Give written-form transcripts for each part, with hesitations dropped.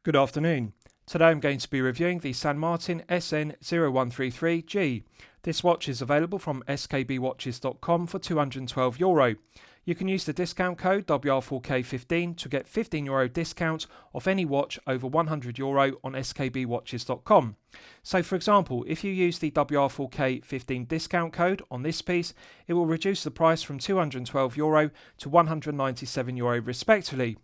Good afternoon. Today I'm going to be reviewing the San Martin SN0133-G. This watch is available from skbwatches.com for €212. You can use the discount code WR4K15 to get €15 discount off any watch over €100 on skbwatches.com. So for example, if you use the WR4K15 discount code on this piece, it will reduce the price from €212 to €197 respectively.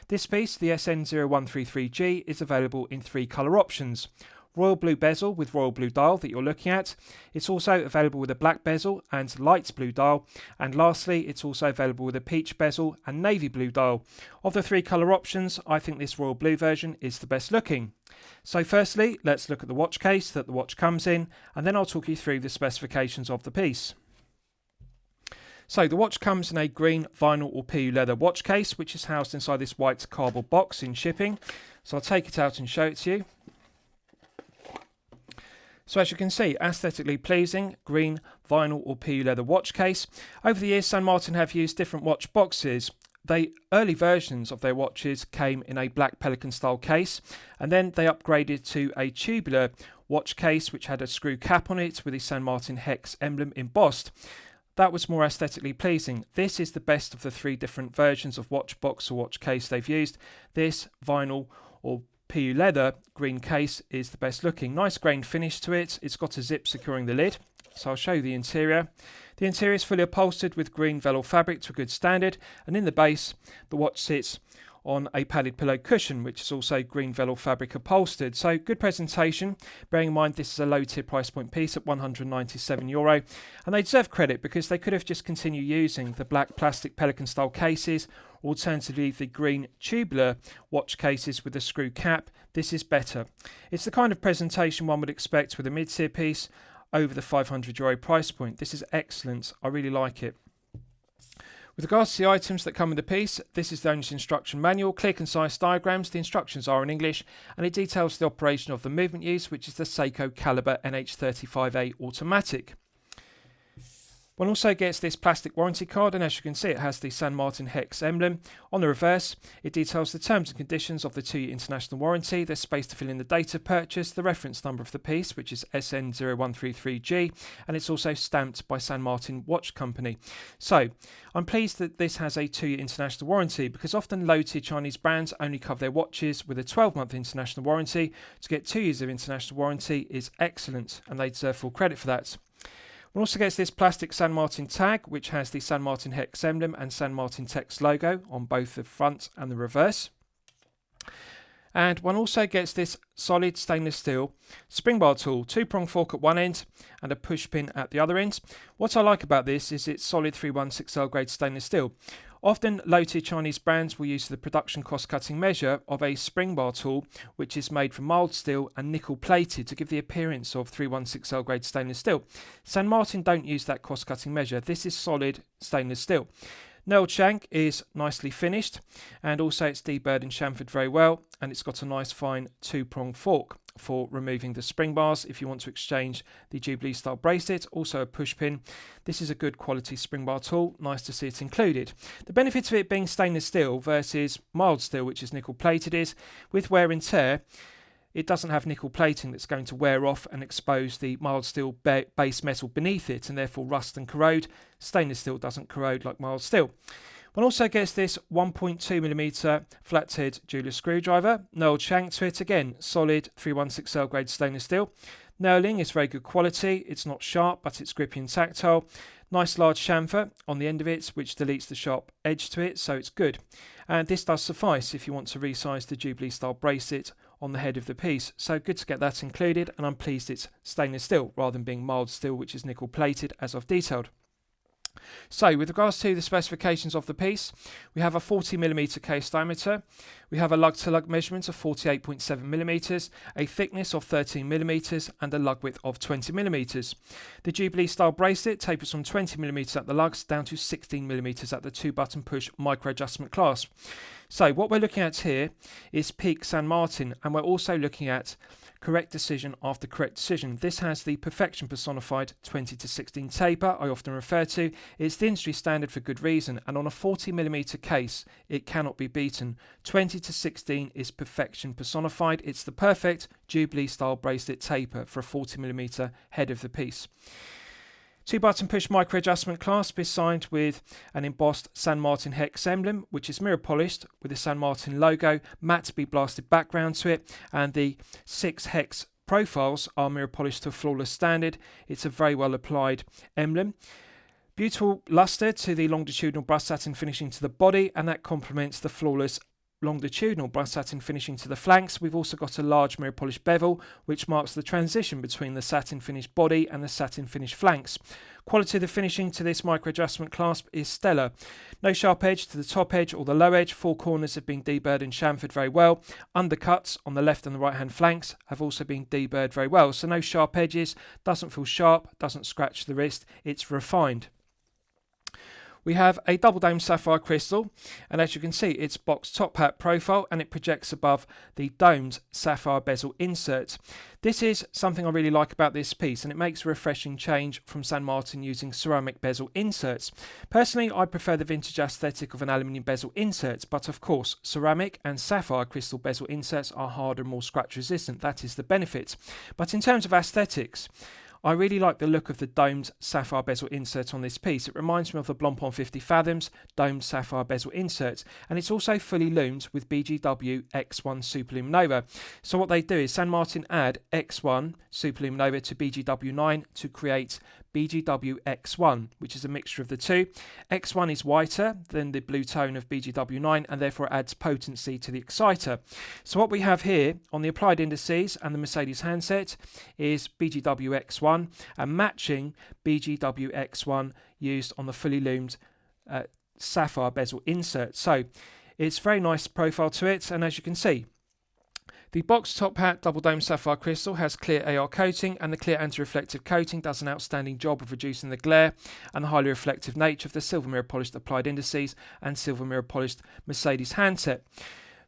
This piece, the SN0133-G, is available in three colour options. Royal blue bezel with royal blue dial that you're looking at. It's also available with a black bezel and light blue dial. And lastly, it's also available with a peach bezel and navy blue dial. Of the three colour options, I think this royal blue version is the best looking. So firstly, let's look at the watch case that the watch comes in, and then I'll talk you through the specifications of the piece. So the watch comes in a green vinyl or PU leather watch case, which is housed inside this white cardboard box in shipping. So I'll take it out and show it to you. So as you can see, aesthetically pleasing green vinyl or PU leather watch case. Over the years, San Martin have used different watch boxes. Early versions of their watches came in a black pelican style case, and then they upgraded to a tubular watch case which had a screw cap on it with the San Martin hex emblem embossed. That was more aesthetically pleasing. This is the best of the three different versions of watch box or watch case they've used. This vinyl or PU leather green case is the best looking. Nice grain finish to it. It's got a zip securing the lid. So I'll show you the interior. The interior is fully upholstered with green velour fabric to a good standard, and in the base the watch sits on a padded pillow cushion, which is also green velour fabric upholstered. So good presentation, bearing in mind this is a low tier price point piece at €197, and they deserve credit because they could have just continued using the black plastic pelican style cases, or alternatively the green tubular watch cases with a screw cap. This is better. It's the kind of presentation one would expect with a mid-tier piece over the €500 price point. This is excellent. I really like it. With regards to the items that come with the piece, this is the owner's instruction manual, clear concise diagrams. The instructions are in English, and it details the operation of the movement use, which is the Seiko Caliber NH35A automatic. One also gets this plastic warranty card, and as you can see, it has the San Martin hex emblem. On the reverse, it details the terms and conditions of the 2-year international warranty. There's space to fill in the date of purchase, the reference number of the piece, which is SN0133-G, and it's also stamped by San Martin Watch Company. So, I'm pleased that this has a 2-year international warranty, because often low-tier Chinese brands only cover their watches with a 12-month international warranty. To get 2 years of international warranty is excellent, and they deserve full credit for that. One also gets this plastic San Martin tag, which has the San Martin hex emblem and San Martin text logo on both the front and the reverse. And one also gets this solid stainless steel spring bar tool, 2-prong fork at one end and a push pin at the other end. What I like about this is it's solid 316L grade stainless steel. Often low-tier Chinese brands will use the production cost-cutting measure of a spring bar tool, which is made from mild steel and nickel-plated to give the appearance of 316L grade stainless steel. San Martin don't use that cost-cutting measure. This is solid stainless steel. Nailed shank is nicely finished, and also it's deburred and chamfered very well, and it's got a nice fine 2-prong fork for removing the spring bars if you want to exchange the Jubilee style bracelet. Also a push pin. This is a good quality spring bar tool. Nice to see it included. The benefit of it being stainless steel versus mild steel, which is nickel plated, is with wear and tear, it doesn't have nickel plating that's going to wear off and expose the mild steel base metal beneath it, and therefore rust and corrode. Stainless steel doesn't corrode like mild steel. One also gets this 1.2mm flathead jeweler screwdriver, nailed shank to it, again solid 316L grade stainless steel. Nailing is very good quality. It's not sharp, but it's grippy and tactile. Nice large chamfer on the end of it, which deletes the sharp edge to it, so it's good. And this does suffice if you want to resize the Jubilee style bracelet on the head of the piece. So good to get that included, and I'm pleased it's stainless steel rather than being mild steel, which is nickel plated as I've detailed. So with regards to the specifications of the piece, we have a 40mm case diameter, we have a lug-to-lug measurement of 48.7mm, a thickness of 13mm and a lug width of 20mm. The Jubilee style bracelet tapers from 20mm at the lugs down to 16mm at the 2-button push micro adjustment clasp. So what we're looking at here is peak San Martin, and we're also looking at correct decision after correct decision. This has the perfection personified 20-16 taper I often refer to. It's the industry standard for good reason, and on a 40mm case it cannot be beaten. 20-16 is perfection personified. It's the perfect Jubilee style bracelet taper for a 40mm head of the piece. 2-button push micro adjustment clasp is signed with an embossed San Martin hex emblem, which is mirror polished with the San Martin logo, matte be blasted background to it, and the 6 hex profiles are mirror polished to a flawless standard. It's a very well applied emblem. Beautiful luster to the longitudinal brushed satin finishing to the body, and that complements the flawless longitudinal brushed satin finishing to the flanks. We've also got a large mirror polished bevel, which marks the transition between the satin finished body and the satin finished flanks. Quality of the finishing to this micro adjustment clasp is stellar. No sharp edge to the top edge or the low edge. 4 corners have been deburred and chamfered very well. Undercuts on the left and the right hand flanks have also been deburred very well. So no sharp edges, doesn't feel sharp, doesn't scratch the wrist. It's refined. We have a double dome sapphire crystal, and as you can see, it's box top hat profile, and it projects above the domed sapphire bezel insert. This is something I really like about this piece, and it makes a refreshing change from San Martin using ceramic bezel inserts. Personally, I prefer the vintage aesthetic of an aluminium bezel insert, but of course, ceramic and sapphire crystal bezel inserts are harder and more scratch resistant. That is the benefit. But in terms of aesthetics, I really like the look of the domed sapphire bezel insert on this piece. It reminds me of the Blancpain 50 Fathoms domed sapphire bezel insert, and it's also fully loomed with BGW X1 Superlume Nova. So what they do is San Martin add X1 Superlume Nova to BGW 9 to create BGW X1, which is a mixture of the two. X1 is whiter than the blue tone of BGW 9 and therefore adds potency to the exciter. So what we have here on the applied indices and the Mercedes handset is BGW X1 and matching BGW X1 used on the fully loomed sapphire bezel insert. So it's very nice profile to it, and as you can see, the box top hat double dome sapphire crystal has clear AR coating, and the clear anti-reflective coating does an outstanding job of reducing the glare and the highly reflective nature of the silver mirror polished applied indices and silver mirror polished Mercedes handset.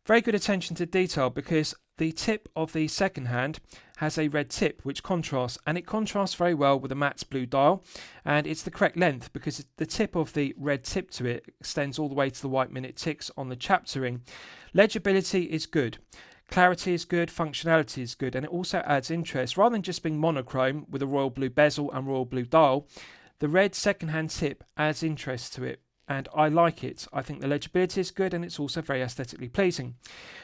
Very good attention to detail, because the tip of the second hand has a red tip which contrasts, and it contrasts very well with a matte blue dial, and it's the correct length because the tip of the red tip to it extends all the way to the white minute ticks on the chapter ring. Legibility is good. Clarity is good, functionality is good, and it also adds interest. Rather than just being monochrome with a royal blue bezel and royal blue dial, the red second-hand tip adds interest to it, and I like it. I think the legibility is good, and it's also very aesthetically pleasing.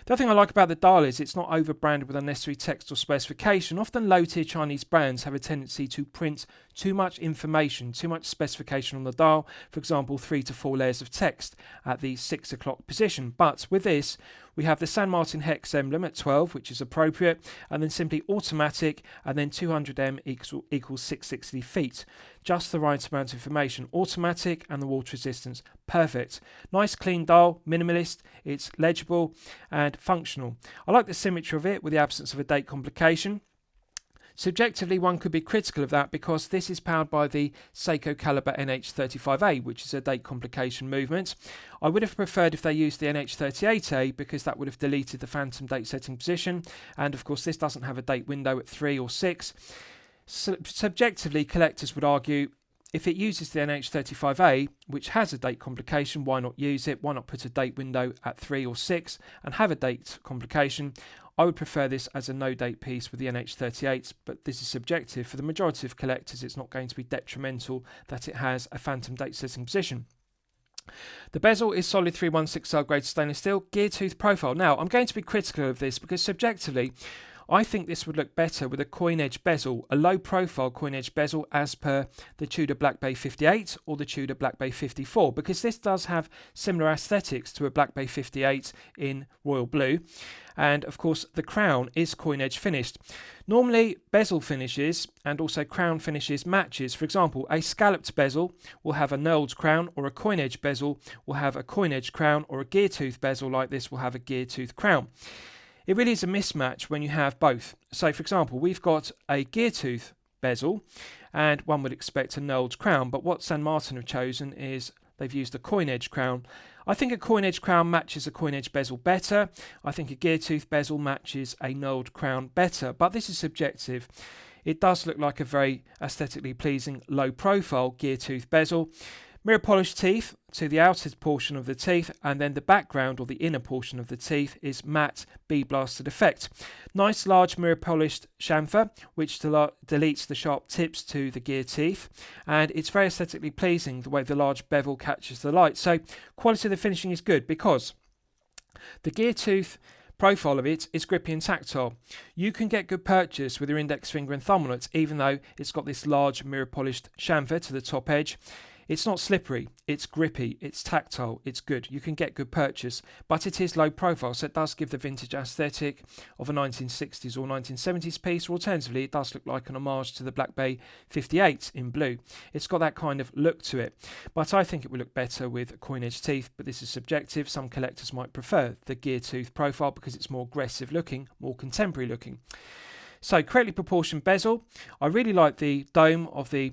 The other thing I like about the dial is it's not over-branded with unnecessary text or specification. Often low-tier Chinese brands have a tendency to print too much information, too much specification on the dial, for example 3 to 4 layers of text at the 6 o'clock position. But with this, we have the San Martin hex emblem at 12, which is appropriate, and then simply automatic, and then 200M equals 660 feet. Just the right amount of information. Automatic and the water resistance, perfect. Nice clean dial, minimalist, it's legible and functional. I like the symmetry of it with the absence of a date complication. Subjectively, one could be critical of that because this is powered by the Seiko Caliber NH35A, which is a date complication movement. I would have preferred if they used the NH38A because that would have deleted the phantom date setting position, and of course this doesn't have a date window at 3 or 6. Subjectively, collectors would argue if it uses the NH35A, which has a date complication, why not use it? Why not put a date window at 3 or 6 and have a date complication? I would prefer this as a no-date piece with the NH38, but this is subjective. For the majority of collectors, it's not going to be detrimental that it has a phantom date setting position. The bezel is solid 316L grade stainless steel, gear tooth profile. Now, I'm going to be critical of this because subjectively, I think this would look better with a coin edge bezel, a low profile coin edge bezel as per the Tudor Black Bay 58 or the Tudor Black Bay 54, because this does have similar aesthetics to a Black Bay 58 in royal blue. And of course the crown is coin edge finished. Normally bezel finishes and also crown finishes matches. For example, a scalloped bezel will have a knurled crown, or a coin edge bezel will have a coin edge crown, or a gear tooth bezel like this will have a gear tooth crown. It really is a mismatch when you have both. So for example, we've got a gear tooth bezel and one would expect a knurled crown, but what San Martin have chosen is they've used a coin edge crown. I think a coin edge crown matches a coin edge bezel better. I think a gear tooth bezel matches a knurled crown better, but this is subjective. It does look like a very aesthetically pleasing low profile gear tooth bezel. Mirror polished teeth to the outer portion of the teeth, and then the background or the inner portion of the teeth is matte bead blasted effect. Nice large mirror polished chamfer which deletes the sharp tips to the gear teeth, and it's very aesthetically pleasing the way the large bevel catches the light. So quality of the finishing is good because the gear tooth profile of it is grippy and tactile. You can get good purchase with your index finger and thumb on it, even though it's got this large mirror polished chamfer to the top edge. It's not slippery, it's grippy, it's tactile, it's good. You can get good purchase, but it is low profile, so it does give the vintage aesthetic of a 1960s or 1970s piece, or alternatively it does look like an homage to the Black Bay 58 in blue. It's got that kind of look to it, but I think it would look better with coin edge teeth, but this is subjective. Some collectors might prefer the gear tooth profile because it's more aggressive looking, more contemporary looking. So correctly proportioned bezel. I really like the dome of the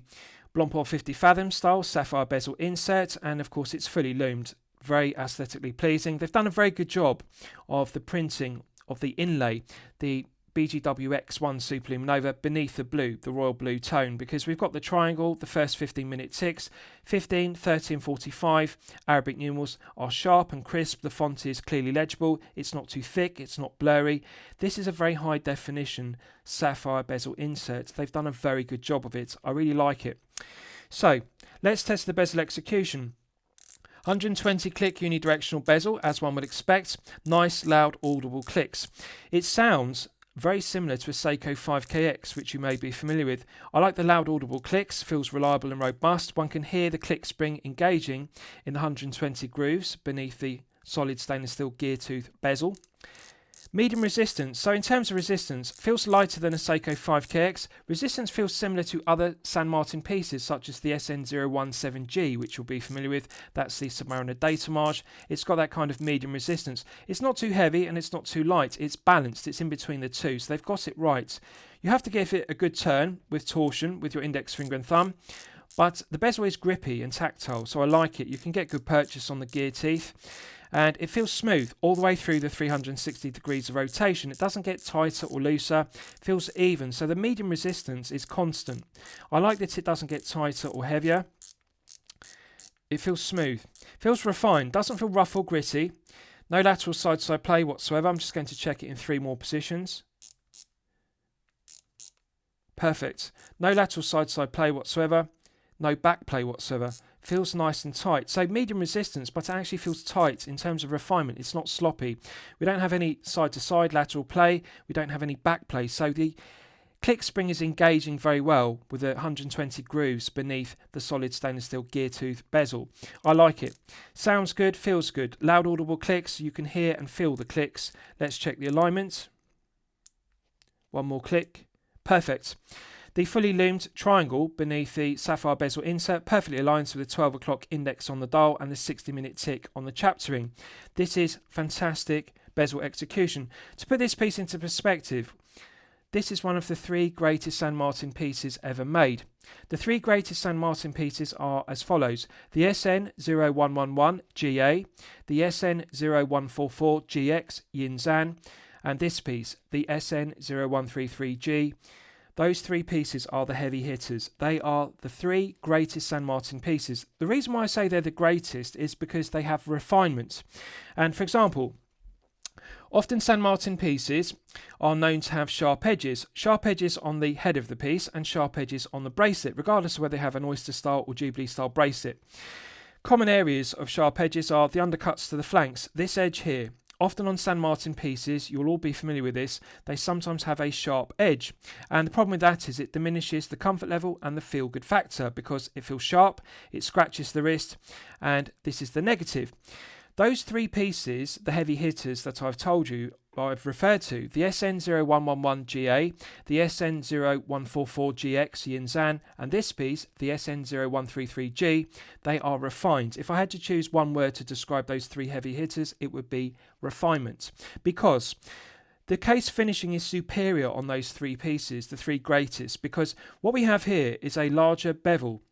Blancpain 50 Fathom style sapphire bezel insert, and of course it's fully loomed, very aesthetically pleasing. They've done a very good job of the printing of the inlay, the BGWX1 Superluminova beneath the blue, the royal blue tone, because we've got the triangle, the first 15-minute ticks, 15, 30 and 45 Arabic numerals are sharp and crisp, the font is clearly legible, it's not too thick, it's not blurry. This is a very high definition sapphire bezel insert. They've done a very good job of it. I really like it. So let's test the bezel execution. 120 click unidirectional bezel, as one would expect. Nice, loud, audible clicks. It sounds very similar to a Seiko 5KX, which you may be familiar with. I like the loud audible clicks, feels reliable and robust. One can hear the click spring engaging in the 120 grooves beneath the solid stainless steel gear tooth bezel. Medium resistance. So in terms of resistance, feels lighter than a Seiko 5KX. Resistance feels similar to other San Martin pieces such as the SN0133-G, which you'll be familiar with. That's the Submariner date homage. It's got that kind of medium resistance. It's not too heavy and it's not too light. It's balanced. It's in between the two. So they've got it right. You have to give it a good turn with torsion with your index finger and thumb. But the bezel is grippy and tactile, so I like it. You can get good purchase on the gear teeth. And it feels smooth all the way through the 360 degrees of rotation. It doesn't get tighter or looser, feels even, so the medium resistance is constant. I like that it doesn't get tighter or heavier. It feels smooth, feels refined, doesn't feel rough or gritty. No lateral side-to-side play whatsoever. I'm just going to check it in 3 more positions. Perfect. No lateral side-to-side play whatsoever. No back play whatsoever. Feels nice and tight. So medium resistance, but it actually feels tight in terms of refinement. It's not sloppy. We don't have any side-to-side lateral play. We don't have any back play. So the click spring is engaging very well with the 120 grooves beneath the solid stainless steel gear tooth bezel. I like it. Sounds good, feels good. Loud audible clicks. You can hear and feel the clicks. Let's check the alignment. 1 more click. Perfect. The fully loomed triangle beneath the sapphire bezel insert perfectly aligns with the 12 o'clock index on the dial and the 60-minute tick on the chapter ring. This is fantastic bezel execution. To put this piece into perspective, this is one of the 3 greatest San Martin pieces ever made. The 3 greatest San Martin pieces are as follows: the SN0133-GA, the SN0133-GX Yin Zan, and this piece, the SN0133-G. Those 3 pieces are the heavy hitters. They are the 3 greatest San Martin pieces. The reason why I say they're the greatest is because they have refinement. And for example, often San Martin pieces are known to have sharp edges on the head of the piece and sharp edges on the bracelet, regardless of whether they have an oyster style or Jubilee style bracelet. Common areas of sharp edges are the undercuts to the flanks, this edge here. Often on San Martin pieces, you'll all be familiar with this, they sometimes have a sharp edge. And the problem with that is it diminishes the comfort level and the feel-good factor because it feels sharp, it scratches the wrist, and this is the negative. Those 3 pieces, the heavy hitters that I've told you, I've referred to, the SN0133-GA, the SN0133-GX Yin Zan, and this piece, the SN0133-G, they are refined. If I had to choose one word to describe those 3 heavy hitters, it would be refinement. Because the case finishing is superior on those 3 pieces, the 3 greatest, because what we have here is a larger bevel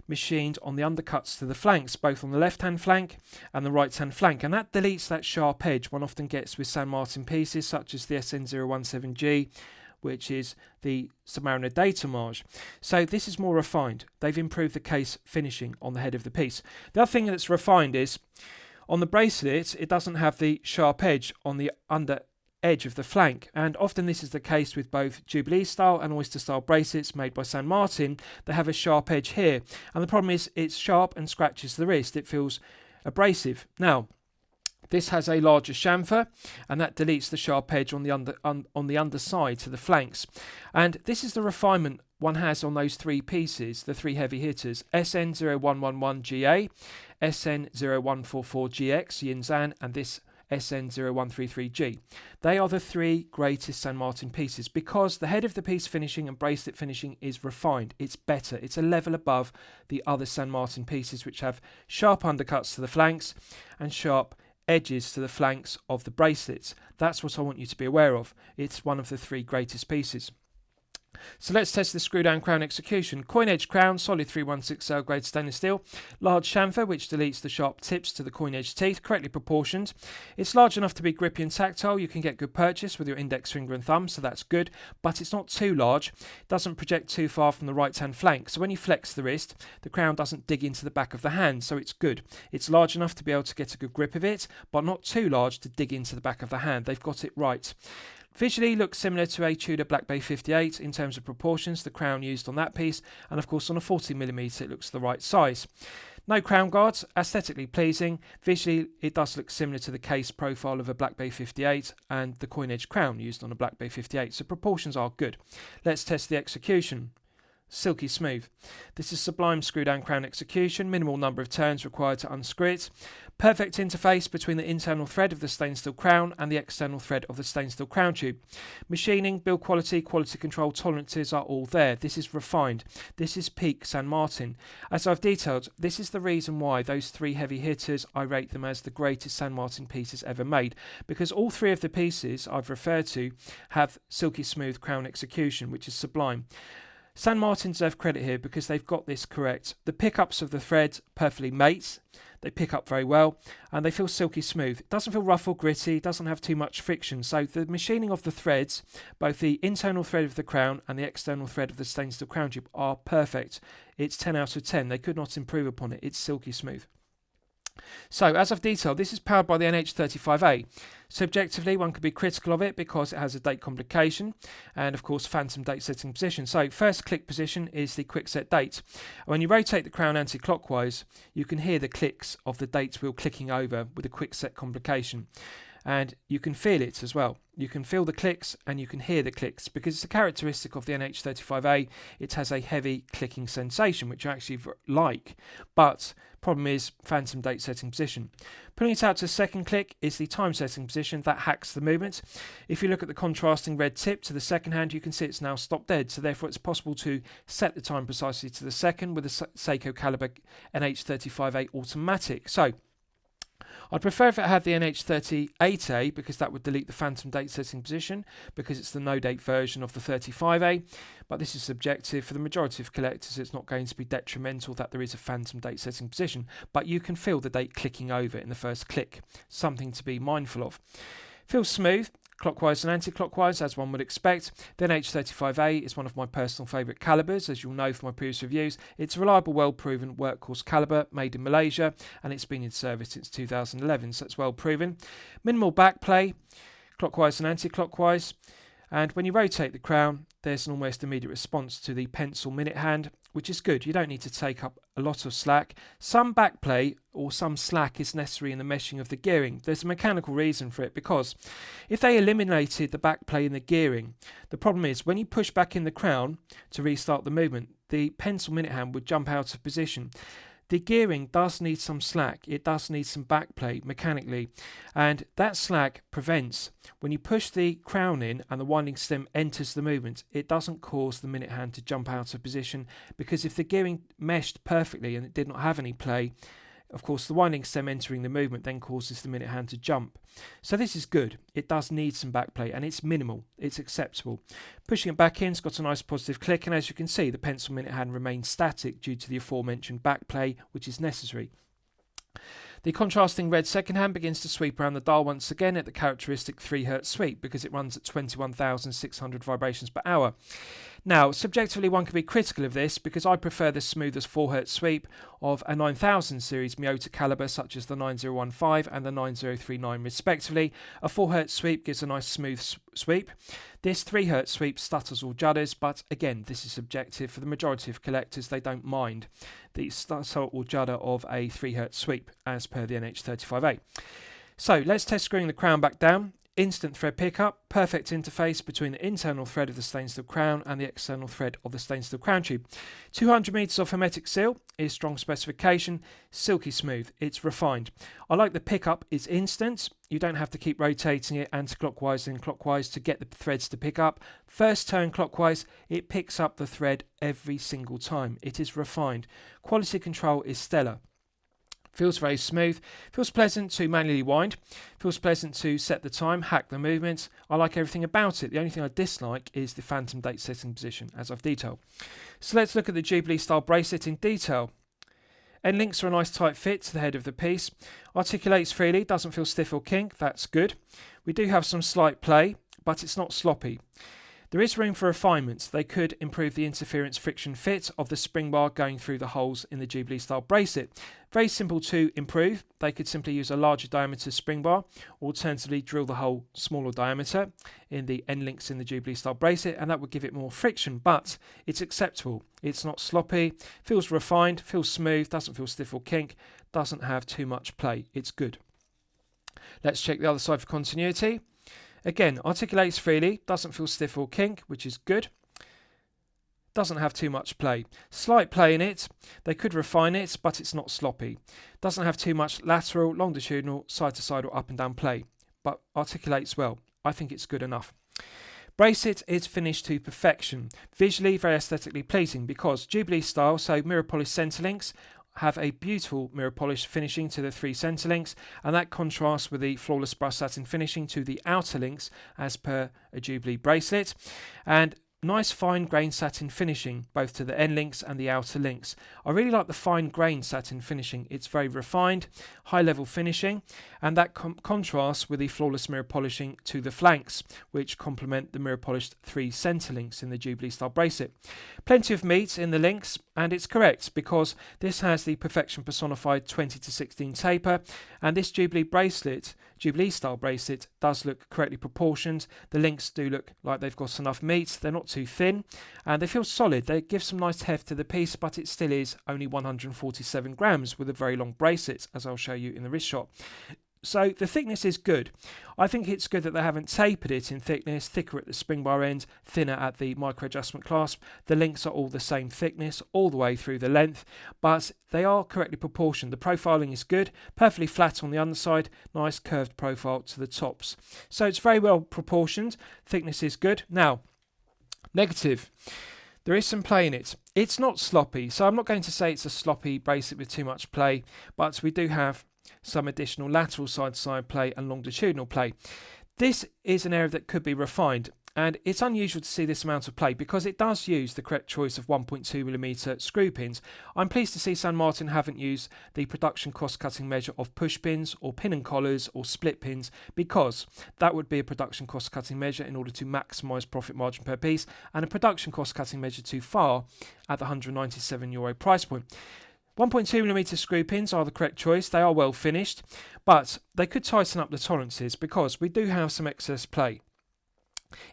machined on the undercuts to the flanks, both on the left hand flank and the right hand flank, and that deletes that sharp edge one often gets with San Martin pieces such as the SN0133-G, which is the Submariner date homage. So this is more refined. They've improved the case finishing on the head of the piece. The other thing that's refined is on the bracelet, it doesn't have the sharp edge on the under edge of the flank, and often this is the case with both Jubilee style and Oyster style bracelets made by San Martin. They have a sharp edge here, and the problem is it's sharp and scratches the wrist. It feels abrasive. Now, this has a larger chamfer, and that deletes the sharp edge on the underside to the flanks. And this is the refinement one has on those three pieces, the three heavy hitters: SN0111-GA, SN0144-GX, Yinzan, and this SN0133-G. They are the three greatest San Martin pieces because the head of the piece finishing and bracelet finishing is refined. It's better. It's a level above the other San Martin pieces, which have sharp undercuts to the flanks and sharp edges to the flanks of the bracelets. That's what I want you to be aware of. It's one of the three greatest pieces. So let's test the screw down crown execution. Coin edge crown, solid 316L grade stainless steel. Large chamfer which deletes the sharp tips to the coin edge teeth, correctly proportioned. It's large enough to be grippy and tactile. You can get good purchase with your index finger and thumb, so that's good, but it's not too large. It doesn't project too far from the right hand flank, so when you flex the wrist, the crown doesn't dig into the back of the hand, so it's good. It's large enough to be able to get a good grip of it, but not too large to dig into the back of the hand. They've got it right. Visually looks similar to a Tudor Black Bay 58 in terms of proportions, the crown used on that piece, and of course on a 40mm it looks the right size. No crown guards, aesthetically pleasing. Visually it does look similar to the case profile of a Black Bay 58 and the coin edge crown used on a Black Bay 58, so proportions are good. Let's test the execution. Silky smooth. This is sublime screw down crown execution, minimal number of turns required to unscrew it. Perfect interface between the internal thread of the stainless steel crown and the external thread of the stainless steel crown tube. Machining, build quality, quality control, tolerances are all there. This is refined. This is peak San Martin. As I've detailed, this is the reason why those three heavy hitters, I rate them as the greatest San Martin pieces ever made, because all three of the pieces I've referred to have silky smooth crown execution, which is sublime. San Martin deserve credit here because they've got this correct. The pickups of the thread perfectly mate. They pick up very well and they feel silky smooth. It doesn't feel rough or gritty, doesn't have too much friction. So the machining of the threads, both the internal thread of the crown and the external thread of the stainless steel crown tube, are perfect. It's 10 out of 10. They could not improve upon it. It's silky smooth. So, as I've detailed, this is powered by the NH35A. Subjectively, one could be critical of it because it has a date complication and, of course, phantom date setting position. So, first click position is the quick set date. When you rotate the crown anti-clockwise, you can hear the clicks of the date wheel clicking over with a quick set complication. And you can feel it as well. You can feel the clicks and you can hear the clicks because it's a characteristic of the NH35A. It has a heavy clicking sensation, which I actually like. But problem is phantom date setting position. Putting it out to second click is the time setting position that hacks the movement. If you look at the contrasting red tip to the second hand, you can see it's now stopped dead. So therefore it's possible to set the time precisely to the second with a Seiko caliber NH35A automatic. So I'd prefer if it had the NH38A because that would delete the phantom date setting position because it's the no date version of the 35A, but this is subjective. For the majority of collectors it's not going to be detrimental that there is a phantom date setting position, but you can feel the date clicking over in the first click, something to be mindful of. Feels smooth, clockwise and anti-clockwise as one would expect. The NH35A is one of my personal favourite calibers, as you'll know from my previous reviews. It's a reliable, well-proven workhorse caliber made in Malaysia and it's been in service since 2011, so it's well proven. Minimal back play, clockwise and anti-clockwise, and when you rotate the crown there's an almost immediate response to the pencil minute hand, which is good. You don't need to take up a lot of slack. Some backplay or some slack is necessary in the meshing of the gearing. There's a mechanical reason for it, because if they eliminated the backplay in the gearing, the problem is when you push back in the crown to restart the movement, the pencil minute hand would jump out of position. The gearing does need some slack, it does need some backplay mechanically, and that slack prevents, when you push the crown in and the winding stem enters the movement, it doesn't cause the minute hand to jump out of position, because if the gearing meshed perfectly and it did not have any play, Of course, the winding stem entering the movement then causes the minute hand to jump. So this is good. It does need some backplay, and it's minimal. It's acceptable. Pushing it back in, it's got a nice positive click, and as you can see, the pencil minute hand remains static due to the aforementioned backplay, which is necessary. The contrasting red second hand begins to sweep around the dial once again at the characteristic 3 Hz sweep because it runs at 21,600 vibrations per hour. Now, subjectively, one can be critical of this because I prefer the smoother 4 Hz sweep of a 9000 series Miyota caliber such as the 9015 and the 9039 respectively. A 4 Hz sweep gives a nice smooth sweep. This 3 Hz sweep stutters or judders, but again, this is subjective. For the majority of collectors, they don't mind the stutter or judder of a 3 Hz sweep as per the NH35A. So let's test screwing the crown back down. Instant thread pickup, perfect interface between the internal thread of the stainless steel crown and the external thread of the stainless steel crown tube. 200 meters of hermetic seal is strong specification, silky smooth, it's refined. I like the pickup, it's instant, you don't have to keep rotating it anti-clockwise and clockwise to get the threads to pick up. First turn clockwise, it picks up the thread every single time. It is refined. Quality control is stellar. Feels very smooth, feels pleasant to manually wind, feels pleasant to set the time, hack the movements. I like everything about it. The only thing I dislike is the phantom date setting position, as I've detailed. So let's look at the Jubilee style bracelet in detail. End links are a nice tight fit to the head of the piece. Articulates freely, doesn't feel stiff or kink, that's good. We do have some slight play, but it's not sloppy. There is room for refinements. They could improve the interference friction fit of the spring bar going through the holes in the Jubilee style bracelet. Very simple to improve. They could simply use a larger diameter spring bar, or alternatively drill the hole smaller diameter in the end links in the Jubilee style bracelet, and that would give it more friction, but it's acceptable. It's not sloppy, feels refined, feels smooth, doesn't feel stiff or kink, doesn't have too much play. It's good. Let's check the other side for continuity. Again, articulates freely, doesn't feel stiff or kink, which is good. Doesn't have too much play. Slight play in it. They could refine it, but it's not sloppy. Doesn't have too much lateral, longitudinal, side to side or up and down play, but articulates well. I think it's good enough. Bracelet is finished to perfection. Visually, very aesthetically pleasing because Jubilee style, so mirror polished centre links, have a beautiful mirror polish finishing to the 3 centre links, and that contrasts with the flawless brushed satin finishing to the outer links as per a Jubilee bracelet, and nice fine grain satin finishing both to the end links and the outer links. I really like the fine grain satin finishing. It's very refined, high level finishing, and that contrasts with the flawless mirror polishing to the flanks, which complement the mirror polished 3 centre links in the Jubilee style bracelet. Plenty of meat in the links, and it's correct because this has the perfection personified 20 to 16 taper, and this Jubilee style bracelet does look correctly proportioned. The links do look like they've got enough meat. They're not too thin, and they feel solid. They give some nice heft to the piece, but it still is only 147 grams with a very long bracelet, as I'll show you in the wrist shot. So the thickness is good. I think it's good that they haven't tapered it in thickness, thicker at the spring bar end, thinner at the micro adjustment clasp. The links are all the same thickness all the way through the length, but they are correctly proportioned. The profiling is good, perfectly flat on the underside, nice curved profile to the tops. So it's very well proportioned. Thickness is good. Now, negative. There is some play in it. It's not sloppy, so I'm not going to say it's a sloppy bracelet with too much play, but we do have some additional lateral side-to-side play and longitudinal play. This is an area that could be refined, and it's unusual to see this amount of play because it does use the correct choice of 1.2mm screw pins. I'm pleased to see San Martin haven't used the production cost-cutting measure of push pins or pin and collars or split pins, because that would be a production cost-cutting measure in order to maximise profit margin per piece, and a production cost-cutting measure too far at the €197 price point. 1.2mm screw pins are the correct choice. They are well finished, but they could tighten up the tolerances because we do have some excess play.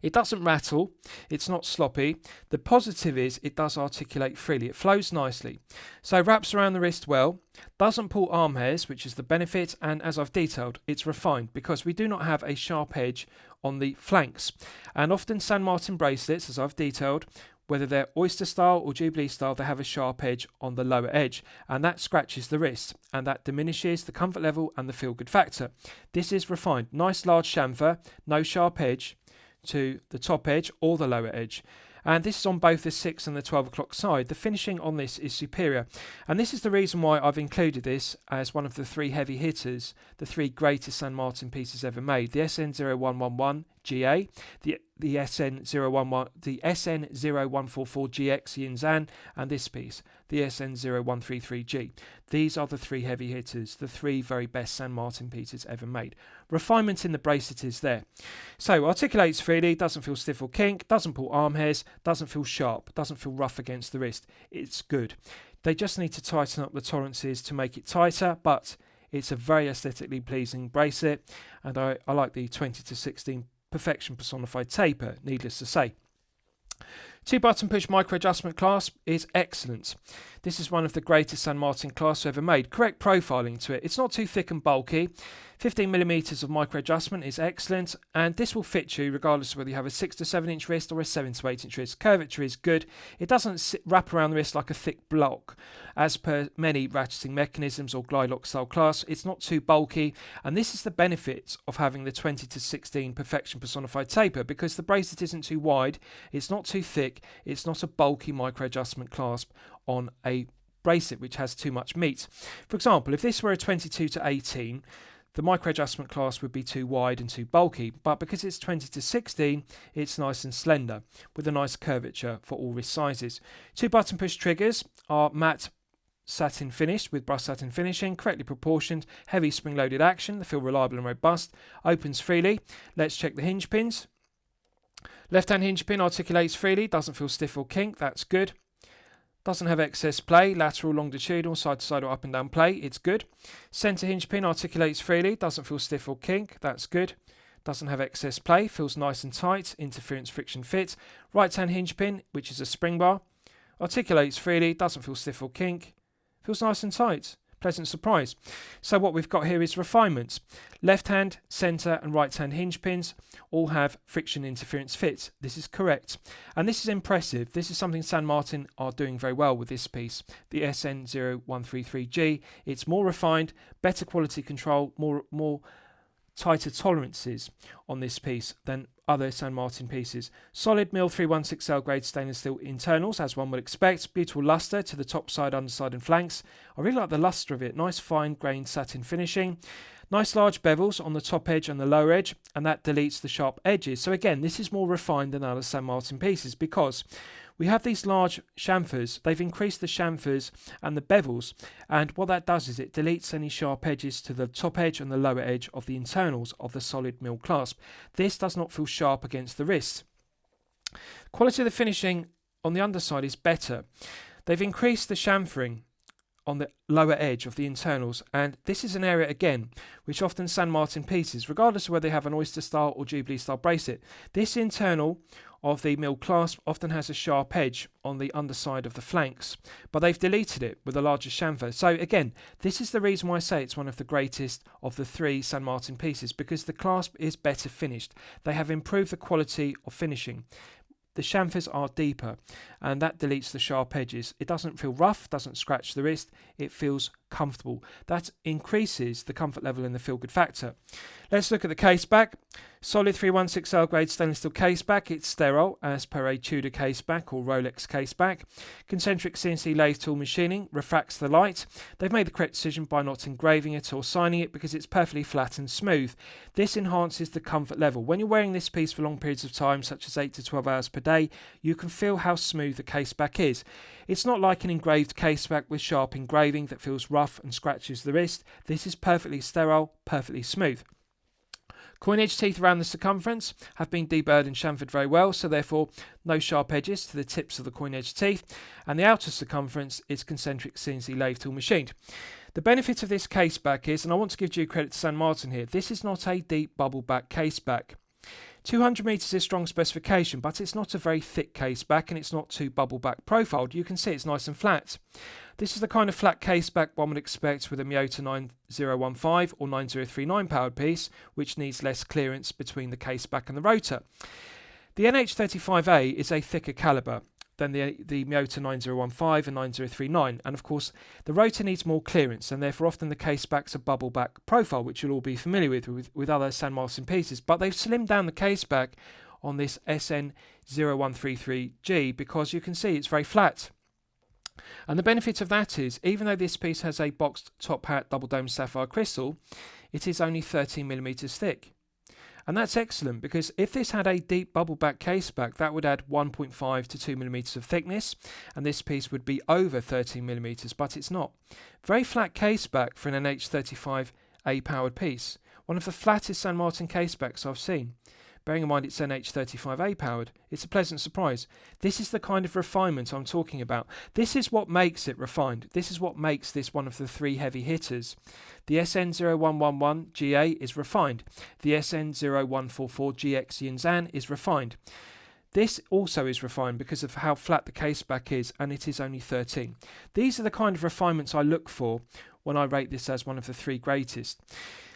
It doesn't rattle, it's not sloppy. The positive is it does articulate freely, it flows nicely. So wraps around the wrist well, doesn't pull arm hairs, which is the benefit, and as I've detailed, it's refined because we do not have a sharp edge on the flanks. And often San Martin bracelets, as I've detailed, whether they're oyster style or Jubilee style, they have a sharp edge on the lower edge, and that scratches the wrist, and that diminishes the comfort level and the feel good factor. This is refined. Nice large chamfer, no sharp edge to the top edge or the lower edge. and this is on both the 6 and the 12 o'clock side. The finishing on this is superior, and this is the reason why I've included this as one of the 3 heavy hitters, the 3 greatest San Martin pieces ever made. The SN0133-GA, the SN0133-GX Yinzan, and this piece, the SN0133-G. These are the 3 heavy hitters, the 3 very best San Martin pieces ever made. Refinement in the bracelet is there. So articulates freely, doesn't feel stiff or kink, doesn't pull arm hairs, doesn't feel sharp, doesn't feel rough against the wrist. It's good. They just need to tighten up the tolerances to make it tighter, but it's a very aesthetically pleasing bracelet, and I like the 20-16 perfection personified taper, needless to say. 2-button push micro adjustment clasp is excellent. This is one of the greatest San Martin clasps ever made. Correct profiling to it. It's not too thick and bulky. 15mm of micro adjustment is excellent, and this will fit you regardless of whether you have a 6 to 7 inch wrist or a 7 to 8 inch wrist. Curvature is good. It doesn't wrap around the wrist like a thick block, as per many ratcheting mechanisms or glide lock style clasps. It's not too bulky, and this is the benefit of having the 20-16 perfection personified taper, because the bracelet isn't too wide, it's not too thick, it's not a bulky micro adjustment clasp on a bracelet which has too much meat. For example, if this were a 22-18, the micro adjustment clasp would be too wide and too bulky, but because it's 20-16, it's nice and slender with a nice curvature for all wrist sizes. 2-button push triggers are matte satin finished with brushed satin finishing, correctly proportioned, heavy spring-loaded action. They feel reliable and robust. Opens freely. Let's check the hinge pins. Left-hand hinge pin articulates freely, doesn't feel stiff or kink. That's good. Doesn't have excess play, lateral, longitudinal, side to side or up and down play. It's good. Centre hinge pin articulates freely, doesn't feel stiff or kink. That's good. Doesn't have excess play, feels nice and tight, interference, friction, fit. Right hand hinge pin, which is a spring bar, articulates freely, doesn't feel stiff or kink. Feels nice and tight. Pleasant surprise. So what we've got here is refinements. Left hand, centre and right hand hinge pins all have friction interference fit. This is correct. And this is impressive. This is something San Martin are doing very well with this piece. The SN0133-G. It's more refined, better quality control, more tighter tolerances on this piece than other San Martin pieces. Solid mil 316L grade stainless steel internals, as one would expect. Beautiful luster to the top side, underside and flanks. I really like the luster of it. Nice fine grained satin finishing. Nice large bevels on the top edge and the lower edge, and that deletes the sharp edges. So again, this is more refined than other San Martin pieces because we have these large chamfers. They've increased the chamfers and the bevels, and what that does is it deletes any sharp edges to the top edge and the lower edge of the internals of the solid mil clasp. This does not feel sharp against the wrist. Quality of the finishing on the underside is better. They've increased the chamfering on the lower edge of the internals, and this is an area again which often San Martin pieces, regardless of whether they have an oyster style or jubilee style bracelet, this internal of the mil clasp often has a sharp edge on the underside of the flanks, but they've deleted it with a larger chamfer. So again, this is the reason why I say it's one of the greatest of the 3 San Martin pieces, because the clasp is better finished. They have improved the quality of finishing. The chamfers are deeper, and that deletes the sharp edges. It doesn't feel rough, doesn't scratch the wrist, it feels comfortable. That increases the comfort level in the feel good factor. Let's look at the case back. Solid 316L grade stainless steel case back. It's sterile as per a Tudor case back or Rolex case back. Concentric CNC lathe tool machining refracts the light. They've made the correct decision by not engraving it or signing it because it's perfectly flat and smooth. This enhances the comfort level. When you're wearing this piece for long periods of time, such as 8 to 12 hours per day, you can feel how smooth the case back is. It's not like an engraved case back with sharp engraving that feels rough and scratches the wrist. This is perfectly sterile, perfectly smooth. Coin edge teeth around the circumference have been deburred and chamfered very well, so therefore no sharp edges to the tips of the coin edge teeth, and the outer circumference is concentric CNC lathe tool machined. The benefit of this case back is, and I want to give due credit to San Martin here, this is not a deep bubble back case back. 200 meters is strong specification, but it's not a very thick case back and it's not too bubble back profiled. You can see it's nice and flat. This is the kind of flat case back one would expect with a Miyota 9015 or 9039 powered piece, which needs less clearance between the case back and the rotor. The NH35A is a thicker caliber than the Miyota 9015 and 9039, and of course the rotor needs more clearance, and therefore often the case back's a bubble back profile, which you'll all be familiar with other San Martin pieces, but they've slimmed down the case back on this SN0133-G because you can see it's very flat. And the benefit of that is, even though this piece has a boxed top hat double dome sapphire crystal, it is only 13mm thick. And that's excellent because if this had a deep bubble back case back, that would add 1.5 to 2mm of thickness, and this piece would be over 13mm, but it's not. Very flat case back for an NH35A powered piece. One of the flattest San Martin case backs I've seen. Bearing in mind it's NH35A powered, it's a pleasant surprise. This is the kind of refinement I'm talking about. This is what makes it refined. This is what makes this one of the three heavy hitters. The SN0111-GA is refined. The SN0144-GX Yinzan is refined. This also is refined because of how flat the case back is, and it is only 13. These are the kind of refinements I look for when I rate this as one of the three greatest.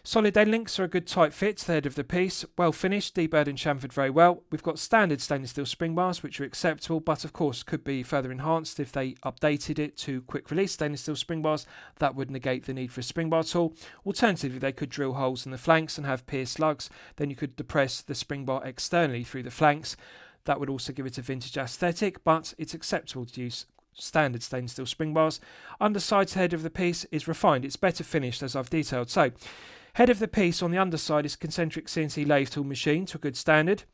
Solid end links are a good tight fit to the head of the piece, well finished, deburred and chamfered very well. We've got standard stainless steel spring bars which are acceptable, but of course could be further enhanced if they updated it to quick release stainless steel spring bars. That would negate the need for a spring bar tool. Alternatively, they could drill holes in the flanks and have pierced lugs. Then you could depress the spring bar externally through the flanks. That would also give it a vintage aesthetic, but it's acceptable to use standard stainless steel spring bars. Underside to head of the piece is refined. It's better finished as I've detailed. So, head of the piece on the underside is concentric CNC lathe tool machine to a good standard.